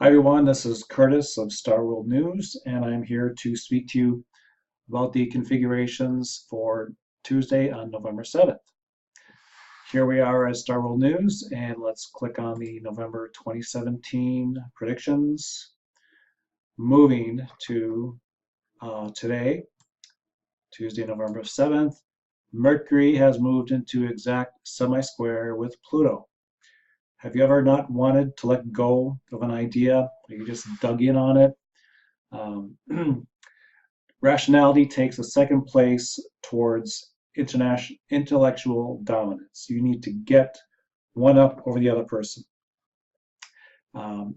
Hi everyone, this is Curtis of Star World News, and I'm here to speak to you about the configurations for Tuesday on November 7th. Here we are at Star World News, and let's click on the November 2017 predictions. Moving to today, Tuesday, November 7th, Mercury has moved into exact semi-square with Pluto. Have you ever not wanted to let go of an idea, or you just dug in on it? Um, Rationality takes a second place towards international intellectual dominance. You need to get one up over the other person.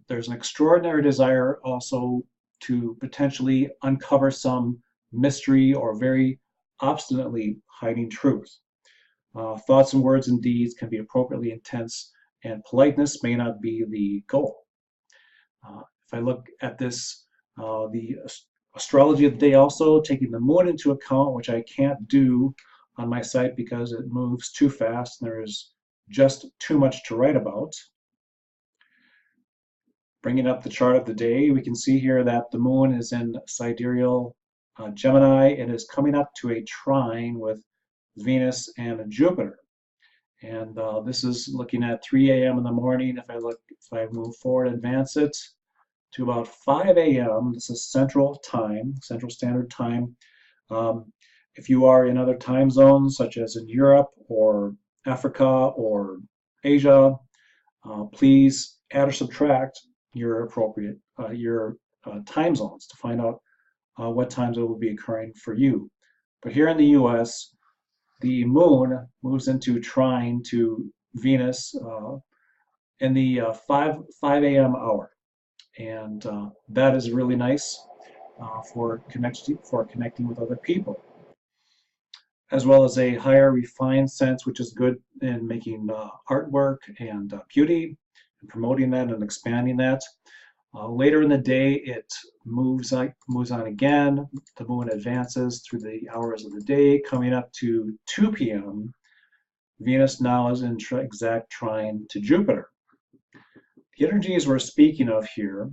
There's an extraordinary desire also to potentially uncover some mystery or very obstinately hiding truth. Thoughts and words and deeds can be appropriately intense, and politeness may not be the goal. If I look at this, the astrology of the day also taking the moon into account, which I can't do on my site because it moves too fast and there's just too much to write about. Bringing up the chart of the day, we can see here that the moon is in sidereal Gemini. It is coming up to a trine with Venus and Jupiter. And this is looking at 3 a.m. in the morning. If I move forward, advance it to about 5 a.m. This is Central Time, Central Standard Time. If you are in other time zones, such as in Europe or Africa or Asia, please add or subtract your appropriate time zones to find out what times it will be occurring for you. But here in the U.S., the moon moves into trine to Venus in the 5 a.m. hour. And that is really nice for connecting with other people, as well as a higher refined sense, which is good in making artwork and beauty, and promoting that and expanding that. Later in the day, it moves on again. The moon advances through the hours of the day, coming up to 2 p.m. Venus now is in exact trine to Jupiter. The energies we're speaking of here,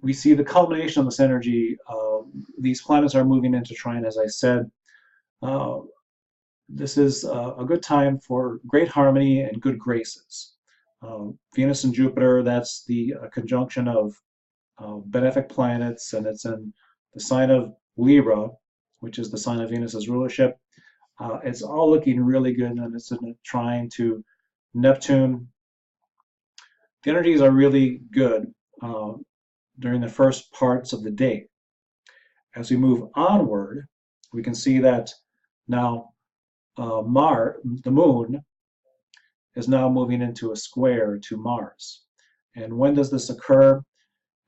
we see the culmination of this energy. These planets are moving into trine, as I said. This is a good time for great harmony and good graces. Venus and Jupiter, that's the conjunction of benefic planets, and it's in the sign of Libra, which is the sign of Venus's rulership. It's all looking really good, and it's in a trine to Neptune. The energies are really good during the first parts of the day. As we move onward, we can see that now the moon, is now moving into a square to Mars. And when does this occur?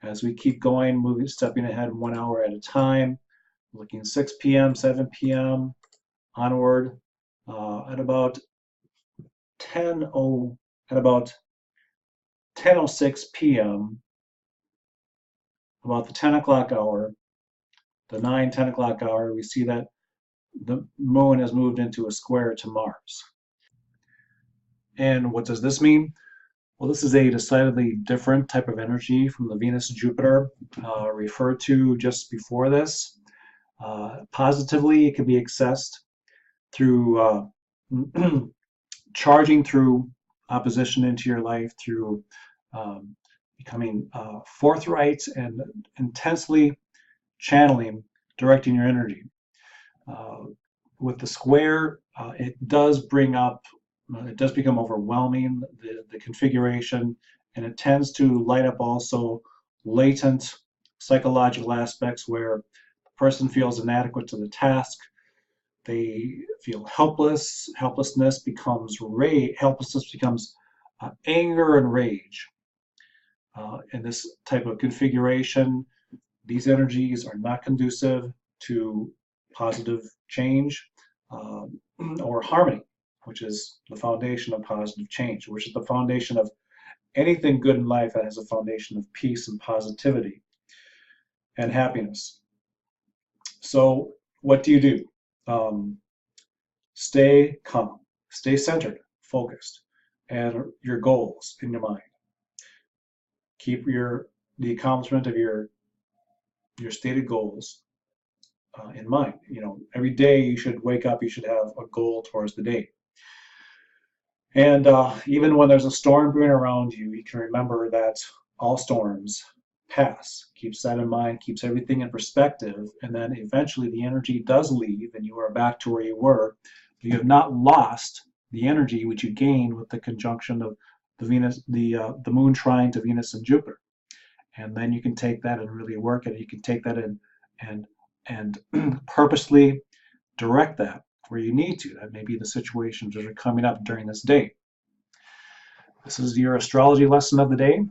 As we keep going, stepping ahead 1 hour at a time, looking 6 p.m., 7 p.m., onward, at about 10:06 p.m., about the 10 o'clock hour, the 9-10 o'clock hour, we see that the moon has moved into a square to Mars. And what does this mean? Well, this is a decidedly different type of energy from the Venus-Jupiter referred to just before this. Positively, it can be accessed through charging through opposition into your life, through becoming forthright and intensely channeling, directing your energy. With the square, it does become overwhelming, the configuration, and it tends to light up also latent psychological aspects where the person feels inadequate to the task. They feel helpless. Helplessness becomes anger and rage. In this type of configuration, these energies are not conducive to positive change or harmony, which is the foundation of positive change, which is the foundation of anything good in life that has a foundation of peace and positivity and happiness. So what do you do? Stay calm, stay centered, focused. and your goals in your mind. Keep the accomplishment of your stated goals in mind. Every day you should wake up, you should have a goal towards the day. And even when there's a storm brewing around you, you can remember that all storms pass. Keeps that in mind, keeps everything in perspective, and then eventually the energy does leave and you are back to where you were. You have not lost the energy which you gained with the conjunction of the moon trine to Venus and Jupiter. And then you can take that and really work it. You can take that and purposely direct that where you need to. That may be the situations that are coming up during this day. This is your astrology lesson of the day.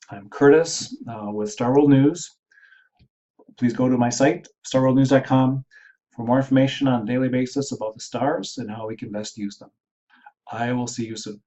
I'm Curtis with Star World News. Please go to my site, starworldnews.com, for more information on a daily basis about the stars and how we can best use them. I will see you soon.